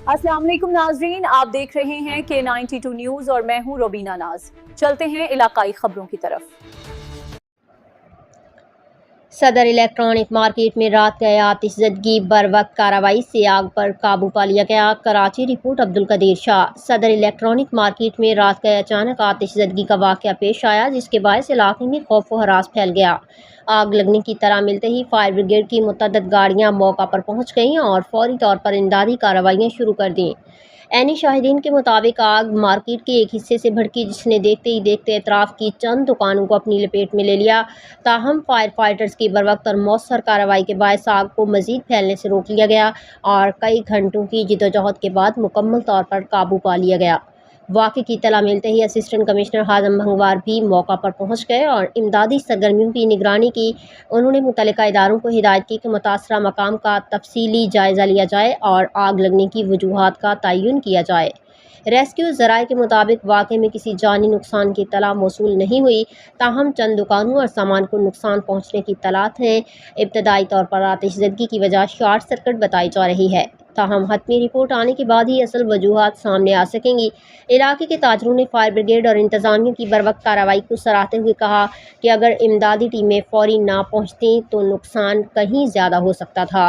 अस्सलाम वालेकुम नाजरीन, आप देख रहे हैं K92 न्यूज़ और मैं हूं रोबीना नाज। चलते हैं इलाकाई खबरों की तरफ। सदर इलेक्ट्रॉनिक मार्केट में रात गए आतिशज़दगी बर वक्त कार्रवाई से आग पर काबू पा लिया गया। कराची रिपोर्ट अब्दुल कदीर शाह। सदर इलेक्ट्रॉनिक मार्केट में रात गए अचानक आतिशज़दगी का वाक़या पेश आया, जिसके बायस इलाके में खौफ व हरास फैल गया। आग लगने की तरह मिलते ही फायर ब्रिगेड की मुतअद्दिद गाड़ियां मौका पर पहुंच गईं और फौरी तौर पर इमदादी कार्रवाइयां शुरू कर दीं। ऐनी शाहिदीन के मुताबिक आग मार्केट के एक हिस्से से भड़की, जिसने देखते ही देखते एतराफ़ की चंद दुकानों को अपनी लपेट में ले लिया। ताहम फायर फाइटर्स की बरवक्त और मौसर कार्रवाई के बायस आग को मज़ीद फैलने से रोक लिया गया और कई घंटों की जिदोजहद के बाद मुकम्मल तौर पर काबू पा लिया गया। वाक़े की इत्तला मिलते ही असिस्टेंट कमिश्नर हाज़म भंगवार भी मौका पर पहुंच गए और इमदादी सरगर्मियों की निगरानी की। उन्होंने मुतल्लिका इदारों को हिदायत की कि मुतासरा मकाम का तफसीली जायज़ा लिया जाए और आग लगने की वजूहात का तयन किया जाए। रेस्क्यू ज़राए के मुताबिक वाक़े में किसी जानी नुकसान की इत्तला मौसूल नहीं हुई, ताहम चंद दुकानों और सामान को नुकसान पहुँचने की इत्तलात हैं। इब्तदाई तौर पर आतिशज़दगी की वजह शॉर्ट सर्किट बताई जा रही है, ताहम हतमी रिपोर्ट आने के बाद ही असल वजूहात सामने आ सकेंगी। इलाके के ताजरों ने फायर ब्रिगेड और इंतज़ामिया की बरवक्त कार्रवाई को सराहते हुए कहा कि अगर इमदादी टीमें फौरी ना पहुँचती तो नुकसान कहीं ज़्यादा हो सकता था।